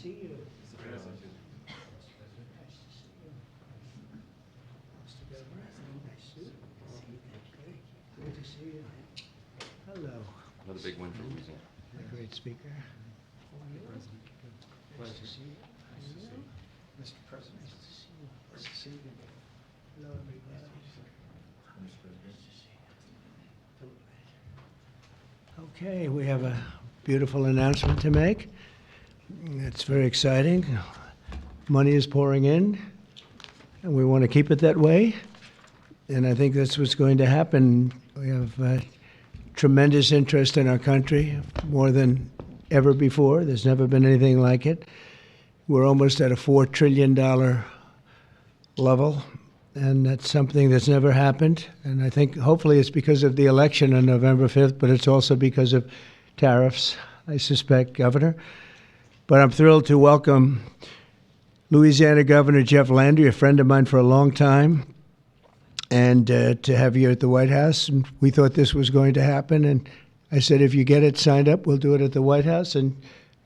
see you. Mr. President. Nice to see you. Mr. Governor, nice to see you. Good to see you. Hello. Another big win for Louisiana. A great speaker. Nice to see you. Nice to see you. Mr. President. Nice to see you. Nice to see you. Hello, everybody. Mr. President. Okay, we have a beautiful announcement to make. It's very exciting. Money is pouring in, and we want to keep it that way. And I think that's what's going to happen. We have tremendous interest in our country, more than ever before. There's never been anything like it. We're almost at a $4 trillion level, and that's something that's never happened. And I think hopefully it's because of the election on November 5th, but it's also because of tariffs, I suspect, Governor. But I'm thrilled to welcome Louisiana Governor Jeff Landry, a friend of mine for a long time, and to have you at the White House. And we thought this was going to happen, and I said, if you get it signed up, we'll do it at the White House, and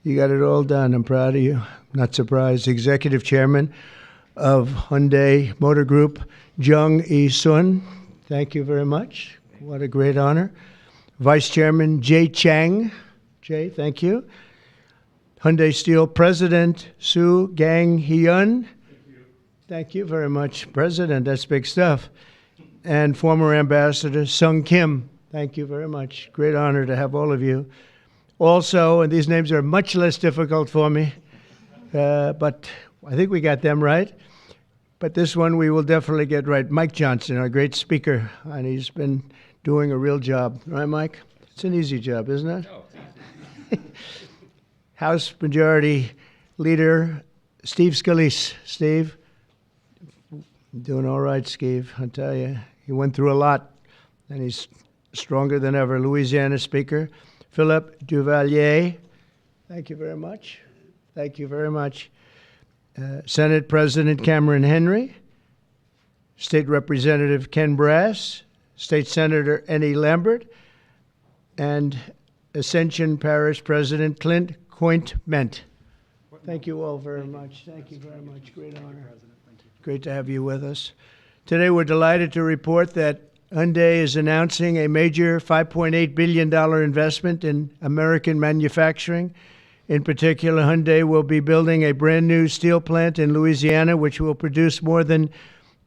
you got it all done. I'm proud of you. Not surprised. Executive Chairman of Hyundai Motor Group, Jung E-sun. Thank you very much. What a great honor. Vice Chairman Jay Chang. Jay, thank you. Hyundai Steel President Soo Gang Hyun. Thank you very much, President. That's big stuff. And former Ambassador Sung Kim. Thank you very much. Great honor to have all of you. Also, and these names are much less difficult for me, but I think we got them right. But this one we will definitely get right. Mike Johnson, our great speaker, and he's been doing a real job. Right, Mike? It's an easy job, isn't it? Oh, it's easy. House Majority Leader Steve Scalise. Steve, doing all right, Steve. I'll tell you, he went through a lot, and he's stronger than ever. Louisiana Speaker Philip Duvalier. Thank you very much. Thank you very much. Senate President Cameron Henry, State Representative Ken Brass, State Senator Annie Lambert, and Ascension Parish President Clint Cointment. Thank you all very much. Thank you very much. Great honor. Great to have you with us. Today we're delighted to report that Hyundai is announcing a major $5.8 billion investment in American manufacturing. In particular, Hyundai will be building a brand new steel plant in Louisiana, which will produce more than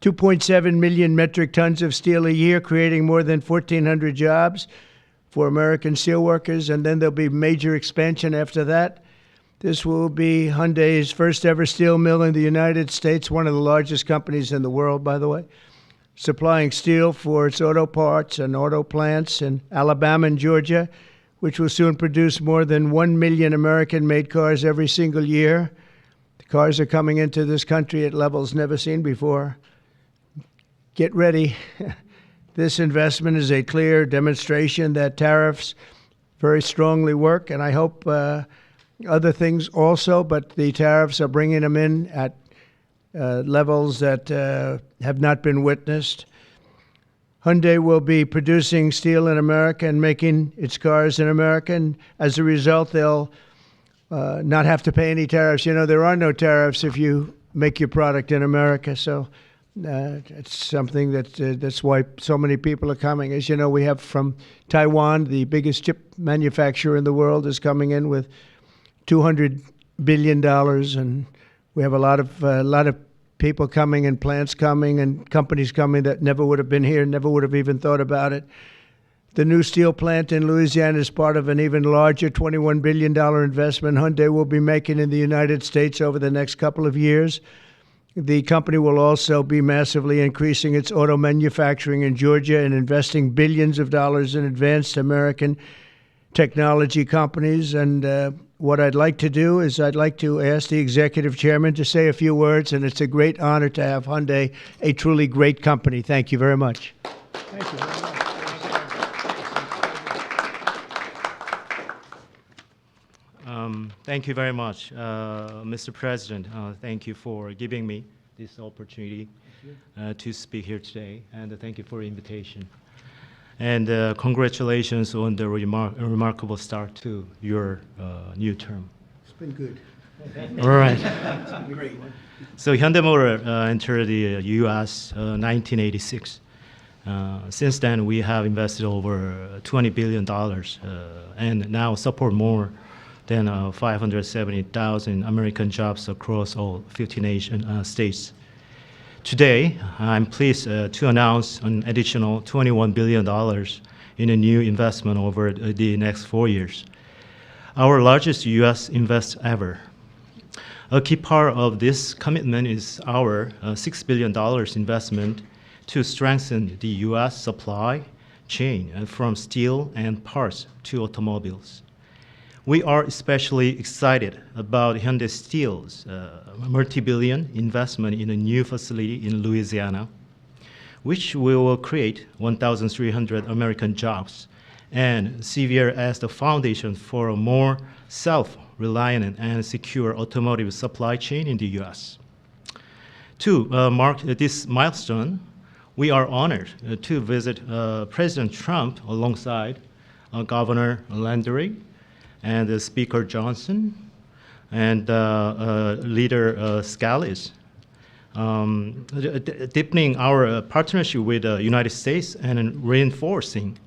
2.7 million metric tons of steel a year, creating more than 1,400 jobs for American steelworkers. And then there'll be major expansion after that. This will be Hyundai's first ever steel mill in the United States, one of the largest companies in the world, by the way, supplying steel for its auto parts and auto plants in Alabama and Georgia, which will soon produce more than 1 million American-made cars every single year. The cars are coming into this country at levels never seen before. Get ready. This investment is a clear demonstration that tariffs very strongly work, and I hope other things also, but the tariffs are bringing them in at levels that have not been witnessed. Hyundai will be producing steel in America and making its cars in America, and as a result, they'll not have to pay any tariffs. You know, there are no tariffs if you make your product in America, so it's something that's why so many people are coming. As you know, we have from Taiwan, the biggest chip manufacturer in the world, is coming in with $200 billion, and we have a lot of people coming and plants coming and companies coming that never would have been here, never would have even thought about it. The new steel plant in Louisiana is part of an even larger $21 billion investment Hyundai will be making in the United States over the next couple of years. The company will also be massively increasing its auto manufacturing in Georgia and investing billions of dollars in advanced American technology companies. And what I'd like to do is I'd like to ask the executive chairman to say a few words, and it's a great honor to have Hyundai, a truly great company. Thank you very much. Thank you very much. Thank you very much, Mr. President. Thank you for giving me this opportunity to speak here today, and thank you for the invitation. And congratulations on the remarkable start to your new term. It's been good. All right. So Hyundai Motor entered the U.S. 1986. Since then, we have invested over $20 billion and now support more than 570,000 American jobs across all 50 states. Today, I'm pleased to announce an additional $21 billion in a new investment over the next 4 years, our largest U.S. invest ever. A key part of this commitment is our $6 billion investment to strengthen the U.S. supply chain from steel and parts to automobiles. We are especially excited about Hyundai Steel's multi-billion investment in a new facility in Louisiana, which will create 1,300 American jobs and serve as the foundation for a more self-reliant and secure automotive supply chain in the U.S. To mark this milestone, we are honored to visit President Trump alongside Governor Landry and Speaker Johnson and Leader Scalise, deepening our partnership with the United States and reinforcing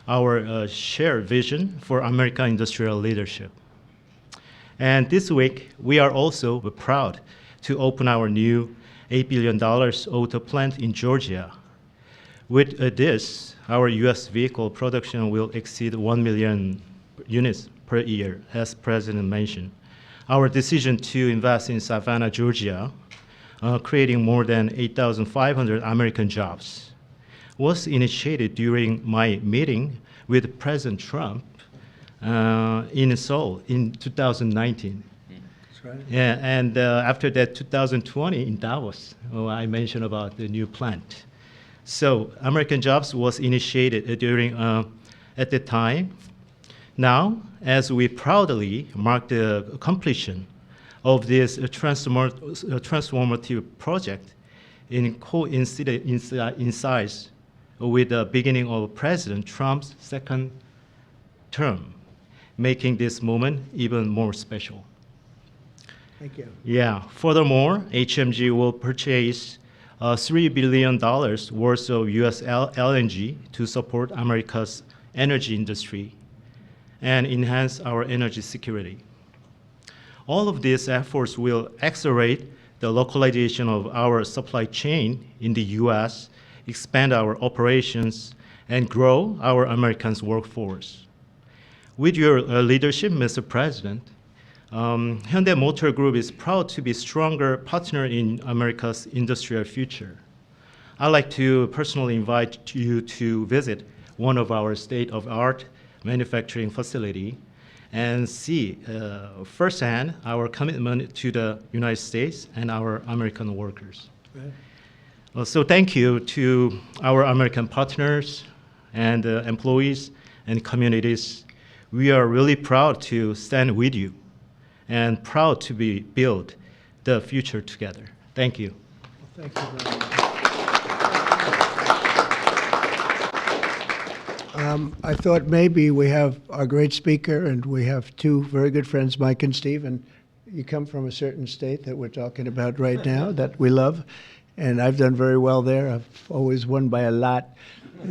our shared vision for American industrial leadership. And this week, we are also proud to open our new $8 billion auto plant in Georgia. With this, our U.S. vehicle production will exceed 1 million units per year, as President mentioned. Our decision to invest in Savannah, Georgia, creating more than 8,500 American jobs, was initiated during my meeting with President Trump in Seoul in 2019. That's right. Yeah, and after that, 2020 in Davos, I mentioned about the new plant. So American Jobs was initiated during at the time. Now, as we proudly mark the completion of this transformative project, coincides with the beginning of President Trump's second term, making this moment even more special. Thank you. Yeah. Furthermore, HMG will purchase $3 billion worth of U.S. LNG to support America's energy industry and enhance our energy security. All of these efforts will accelerate the localization of our supply chain in the U.S., expand our operations, and grow our American workforce. With your leadership, Mr. President, Hyundai Motor Group is proud to be a stronger partner in America's industrial future. I'd like to personally invite you to visit one of our state-of-the-art manufacturing facility and see firsthand our commitment to the United States and our American workers. Right. So thank you to our American partners and employees and communities. We are really proud to stand with you and proud to build the future together. Thank you. Well, thank you very much. I thought maybe we have our great speaker, and we have two very good friends, Mike and Steve, and you come from a certain state that we're talking about right now that we love, and I've done very well there. I've always won by a lot.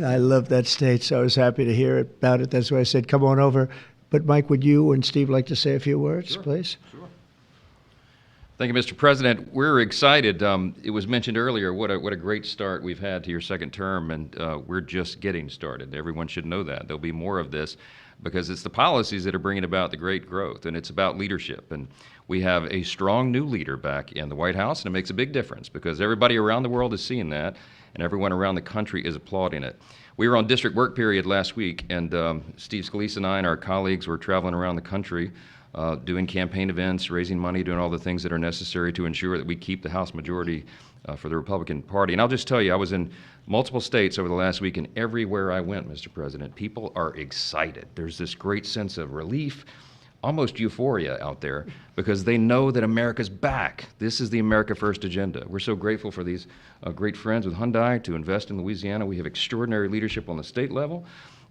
I love that state, so I was happy to hear about it. That's why I said, come on over. But Mike, would you and Steve like to say a few words, please? Sure. Thank you, Mr. President. We're excited. It was mentioned earlier what a great start we've had to your second term, and we're just getting started. Everyone should know that. There'll be more of this because it's the policies that are bringing about the great growth, and it's about leadership. And we have a strong new leader back in the White House, and it makes a big difference because everybody around the world is seeing that, and everyone around the country is applauding it. We were on district work period last week, and Steve Scalise and I and our colleagues were traveling around the country doing campaign events, raising money, doing all the things that are necessary to ensure that we keep the House majority for the Republican Party. And I'll just tell you, I was in multiple states over the last week, and everywhere I went, Mr. President, people are excited. There's this great sense of relief, almost euphoria out there, because they know that America's back. This is the America First agenda. We're so grateful for these great friends with Hyundai to invest in Louisiana. We have extraordinary leadership on the state level,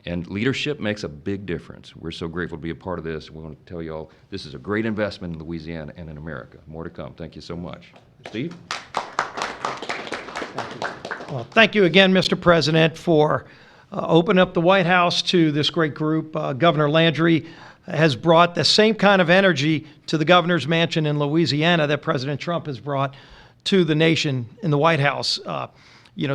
And leadership makes a big difference. We're so grateful to be a part of this. We want to tell you all this is a great investment in Louisiana and in America. More to come. Thank you so much. Steve? Well, thank you again, Mr. President, for opening up the White House to this great group. Governor Landry has brought the same kind of energy to the governor's mansion in Louisiana that President Trump has brought to the nation in the White House.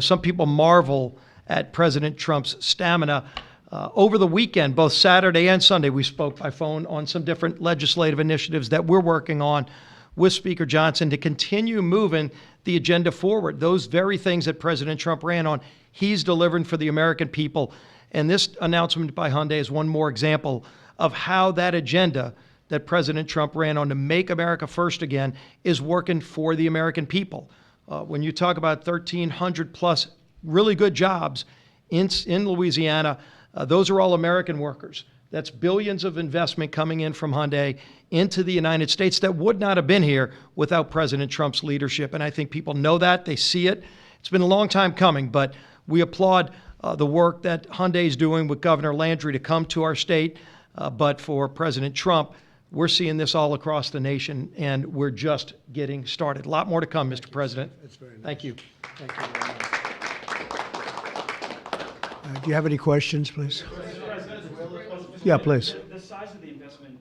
Some people marvel at President Trump's stamina. Over the weekend, both Saturday and Sunday, we spoke by phone on some different legislative initiatives that we're working on with Speaker Johnson to continue moving the agenda forward. Those very things that President Trump ran on, he's delivering for the American people. And this announcement by Hyundai is one more example of how that agenda that President Trump ran on to make America first again is working for the American people. When you talk about 1,300 plus really good jobs in Louisiana, those are all American workers. That's billions of investment coming in from Hyundai into the United States that would not have been here without President Trump's leadership. And I think people know that, they see it. It's been a long time coming, but we applaud the work that Hyundai is doing with Governor Landry to come to our state. But for President Trump, we're seeing this all across the nation, and we're just getting started. A lot more to come, Mr. President. That's very nice. Thank you. Thank you very much. Do you have any questions, please? Yeah, please. The size of the investment,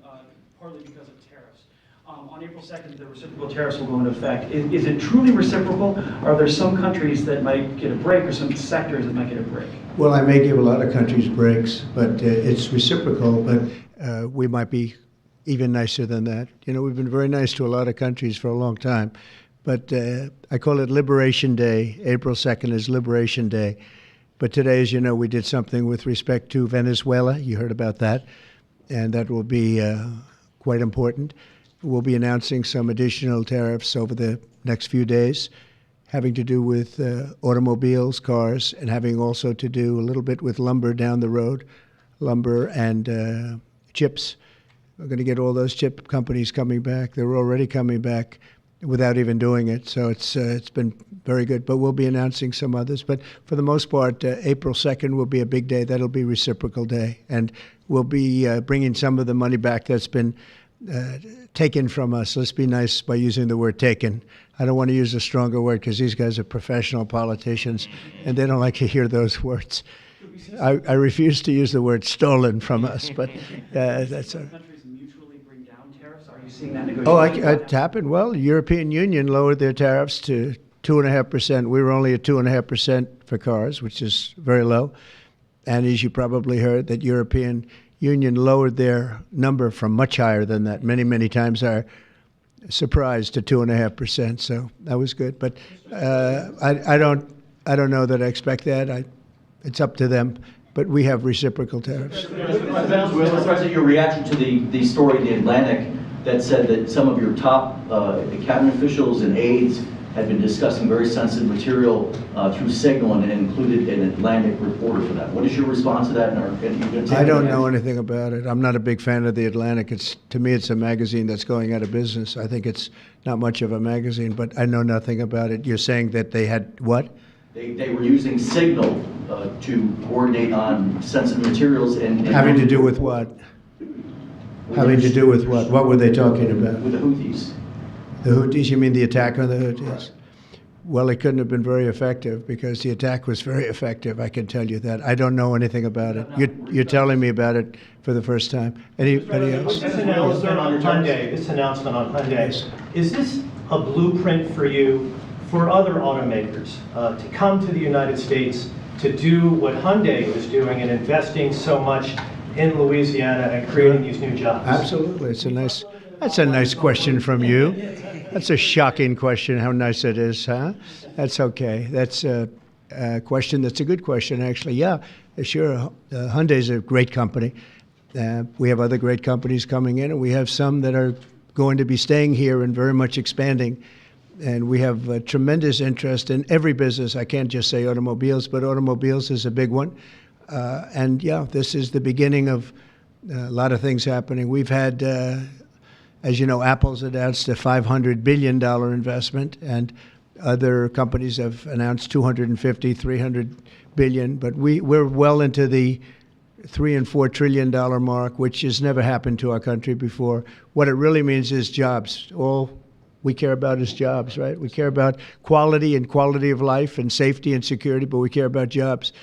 partly because of tariffs. On April 2nd, the reciprocal tariffs will go into effect. Is it truly reciprocal? Are there some countries that might get a break or some sectors that might get a break? Well, I may give a lot of countries breaks, but it's reciprocal, but we might be even nicer than that. We've been very nice to a lot of countries for a long time, but I call it Liberation Day. April 2nd is Liberation Day. But today, as you know, we did something with respect to Venezuela. You heard about that, and that will be quite important. We'll be announcing some additional tariffs over the next few days, having to do with automobiles, cars, and having also to do a little bit with lumber down the road, lumber and chips. We're going to get all those chip companies coming back. They're already coming back without even doing it. So it's been very good. But we'll be announcing some others. But for the most part, April 2nd will be a big day. That'll be reciprocal day. And we'll be bringing some of the money back that's been taken from us. Let's be nice by using the word taken. I don't want to use a stronger word because these guys are professional politicians and they don't like to hear those words. I refuse to use the word stolen from us, but that's a... It happened. Well, the European Union lowered their tariffs to 2.5%. We were only at 2.5% for cars, which is very low. And as you probably heard, that European Union lowered their number from much higher than that, many, many times our surprise to 2.5%. So that was good. But I don't know that I expect that. It's up to them. But we have reciprocal tariffs. Mr. President, your reaction to the story in The Atlantic that said that some of your top cabinet officials and aides had been discussing very sensitive material through Signal and included an Atlantic reporter for that. What is your response to that? I don't know anything about it. I'm not a big fan of The Atlantic. To me, it's a magazine that's going out of business. I think it's not much of a magazine, but I know nothing about it. You're saying that they had what? They were using Signal to coordinate on sensitive materials and having to do with what? Having to do with what? What were they talking about? With the Houthis. The Houthis? You mean the attack on the Houthis? Well, it couldn't have been very effective because the attack was very effective. I can tell you that. I don't know anything about it. You're telling me about it for the first time. Anybody else? This announcement on Hyundai, is this a blueprint for you for other automakers to come to the United States to do what Hyundai was doing and investing so much in Louisiana and creating these new jobs? Absolutely. That's a nice question from you. That's a shocking question, how nice it is, huh? That's okay. That's a question that's a good question, actually. Yeah, sure. Hyundai's a great company. We have other great companies coming in, and we have some that are going to be staying here and very much expanding. And we have tremendous interest in every business. I can't just say automobiles, but automobiles is a big one. And yeah, this is the beginning of a lot of things happening. We've had, as you know, Apple's announced a $500 billion investment, and other companies have announced $250, $300 billion. But we're well into the $3 and $4 trillion mark, which has never happened to our country before. What it really means is jobs. All we care about is jobs, right? We care about quality and quality of life and safety and security, but we care about jobs.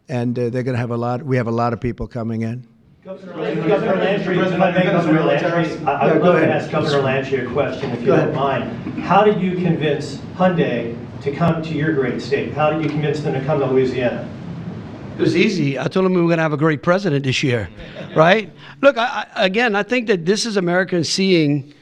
And they're going to have we have a lot of people coming in. Governor Landry, if I may, Governor Landry, I would love to ask Governor Landry a question, if you don't mind. How did you convince Hyundai to come to your great state? How did you convince them to come to Louisiana? It was easy. I told them we were going to have a great president this year, right? Look, I think that this is Americans seeing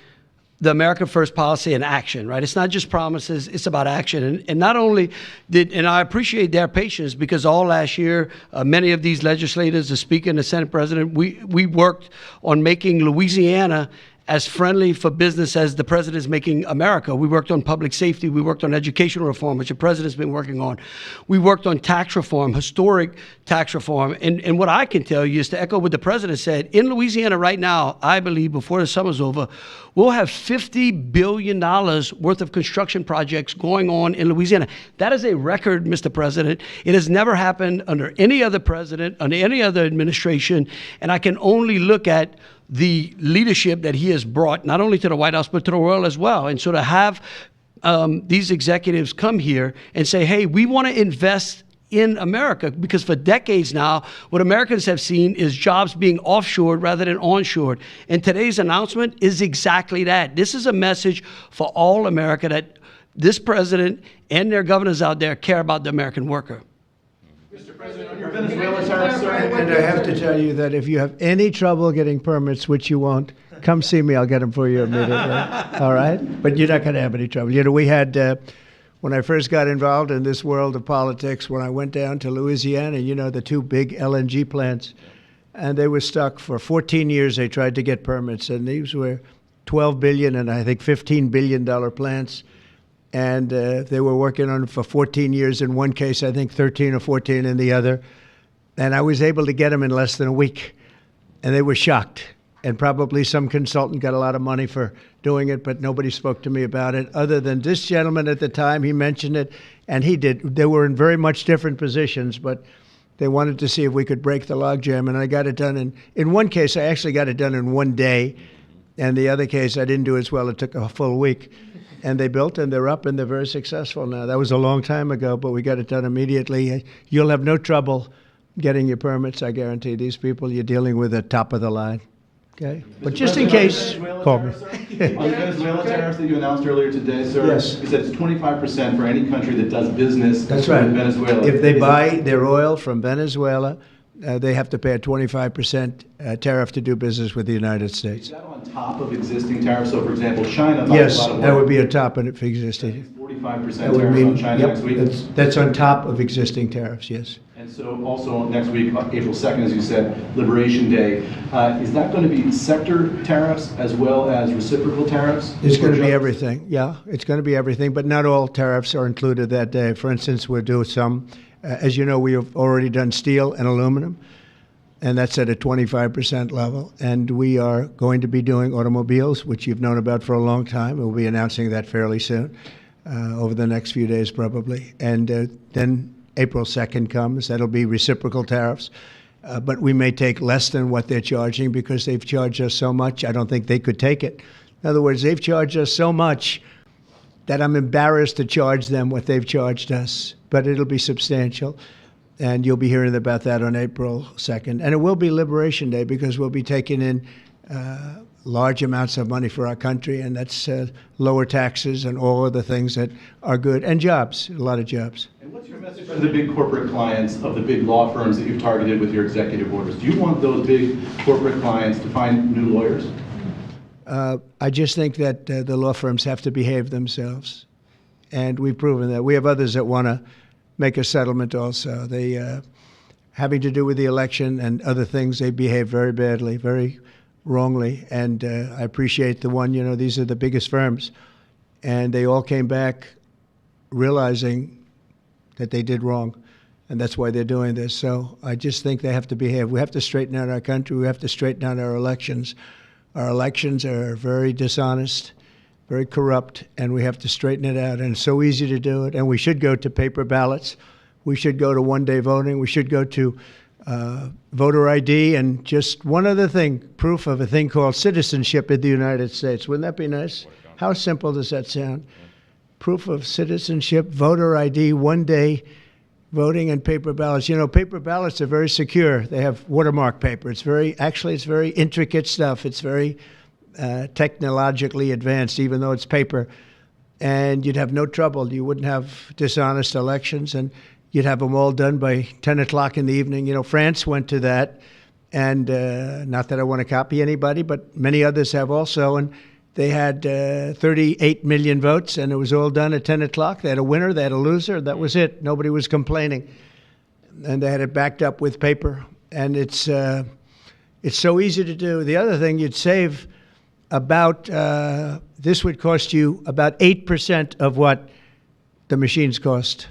the America First policy in action, right? It's not just promises, it's about action. And not only and I appreciate their patience, because all last year, many of these legislators, the Speaker and the Senate President, we worked on making Louisiana as friendly for business as the president is making America. We worked on public safety. We worked on education reform, which the president's been working on. We worked on tax reform, historic tax reform. And what I can tell you is to echo what the president said, in Louisiana right now, I believe before the summer's over, we'll have $50 billion worth of construction projects going on in Louisiana. That is a record, Mr. President. It has never happened under any other president, under any other administration. And I can only look at the leadership that he has brought, not only to the White House, but to the world as well. And so to have these executives come here and say, hey, we want to invest in America, because for decades now, what Americans have seen is jobs being offshored rather than onshored. And today's announcement is exactly that. This is a message for all America that this president and their governors out there care about the American worker. Mr. President, on your Venezuela tariffs, sir, And I have to tell you that if you have any trouble getting permits, which you won't, come see me. I'll get them for you immediately. All right? But you're not going to have any trouble. You know, we had, when I first got involved in this world of politics, when I went down to Louisiana, you know, the two big LNG plants, and they were stuck for 14 years. They tried to get permits, and these were $12 billion and I think $15 billion plants. And they were working on it for 14 years in one case, I think 13 or 14 in the other. And I was able to get them in less than a week. And they were shocked. And probably some consultant got a lot of money for doing it, but nobody spoke to me about it, other than this gentleman at the time. He mentioned it, and he did. They were in very much different positions, but they wanted to see if we could break the logjam. And I got it done. In one case, I actually got it done in one day. And the other case, I didn't do as well. It took a full week. And they built, and they're up, and they're very successful now. That was a long time ago, but we got it done immediately. You'll have no trouble getting your permits, I guarantee. These people, you're dealing with the top of the line. Okay? But just in case, call me. On the Venezuela tariffs that you announced earlier today, sir, Yes. you said it's 25% for any country that does business That's right. with Venezuela. If they Is buy their oil from Venezuela, they have to pay a 25% tariff to do business with the United States. that on top of existing tariffs? So, for example, China buys Yes, a lot of oil. that would be on top of it for existing. 45% That would tariffs mean, on China yep, next week. that's on top of existing tariffs, yes. And so also next week, April 2nd, as you said, Liberation Day. Is that going to be sector tariffs as well as reciprocal tariffs? It's going to be Or just- everything, yeah. It's going to be everything, but not all tariffs are included that day. For instance, we'll do some, as you know, we have already done steel and aluminum, and that's at a 25% level. And we are going to be doing automobiles, which you've known about for a long time. We'll be announcing that fairly soon, over the next few days probably. And then April 2nd comes. That'll be reciprocal tariffs. But we may take less than what they're charging because they've charged us so much. I don't think they could take it. In other words, they've charged us so much that I'm embarrassed to charge them what they've charged us. But it'll be substantial. And you'll be hearing about that on April 2nd. And it will be Liberation Day because we'll be taking in large amounts of money for our country, and that's lower taxes and all of the things that are good, and jobs, a lot of jobs. And what's your message to the big corporate clients of the big law firms that you've targeted with your executive orders? Do you want those big corporate clients to find new lawyers? I just think that the law firms have to behave themselves, and we've proven that. We have others that want to make a settlement also. They, having to do with the election and other things, they behave very badly, very wrongly, and I appreciate the one, you know, these are the biggest firms, and they all came back realizing that they did wrong, and that's why they're doing this. So I just think they have to behave. We have to straighten out our country. We have to straighten out our elections. Our elections are very dishonest, very corrupt, and we have to straighten it out. And it's so easy to do it. And we should go to paper ballots. We should go to one-day voting. We should go to voter ID, and just one other thing, proof of a thing called citizenship in the United States. Wouldn't that be nice? How simple does that sound? Proof of citizenship, voter ID, one day voting, and paper ballots. You know, paper ballots are very secure. They have watermark paper. It's very intricate stuff. It's very technologically advanced, even though it's paper. And you'd have no trouble. You wouldn't have dishonest elections, and you'd have them all done by 10 o'clock in the evening. You know, France went to that, and not that I want to copy anybody, but many others have also. And they had 38 million votes, and it was all done at 10 o'clock. They had a winner, they had a loser. That was it. Nobody was complaining. And they had it backed up with paper. And it's so easy to do. The other thing, you'd save about, this would cost you about 8% of what the machines cost.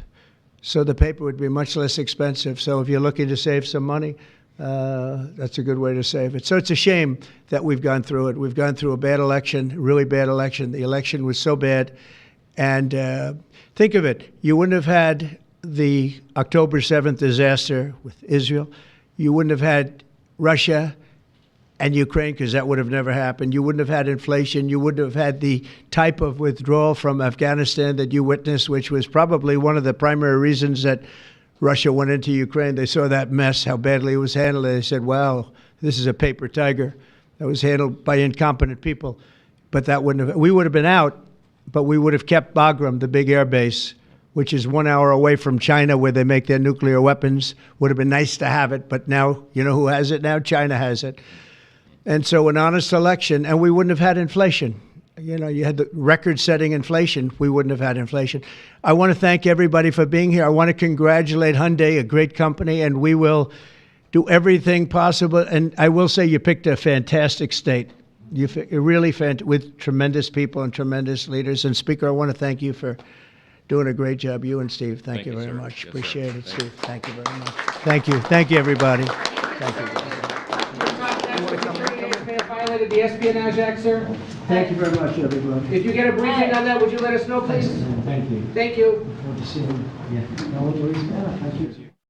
So the paper would be much less expensive. So if you're looking to save some money, that's a good way to save it. So it's a shame that we've gone through it. We've gone through a bad election, a really bad election. The election was so bad. And think of it. You wouldn't have had the October 7th disaster with Israel. You wouldn't have had Russia and Ukraine, because that would have never happened. You wouldn't have had inflation. You wouldn't have had the type of withdrawal from Afghanistan that you witnessed, which was probably one of the primary reasons that Russia went into Ukraine. They saw that mess, how badly it was handled. They said, wow, this is a paper tiger that was handled by incompetent people. But that wouldn't have, we would have been out, but we would have kept Bagram, the big air base, which is 1 hour away from China where they make their nuclear weapons. Would have been nice to have it, but now, you know who has it now? China has it. And so an honest election, and we wouldn't have had inflation. You know, you had the record-setting inflation. We wouldn't have had inflation. I want to thank everybody for being here. I want to congratulate Hyundai, a great company, and we will do everything possible. And I will say you picked a fantastic state. You're really with tremendous people and tremendous leaders. And Speaker, I want to thank you for doing a great job. You and Steve, thank you very sir. much. Yes, Appreciate sir. it, Steve. Thank you very much. Thank you. Thank you, everybody. Thank you. Violated the Espionage Act, sir. Thank you very much, everybody. If you get a briefing on that, would you let us know, please? Thank you. Thank you. Good to see you. Yeah. No worries, man. Thank you.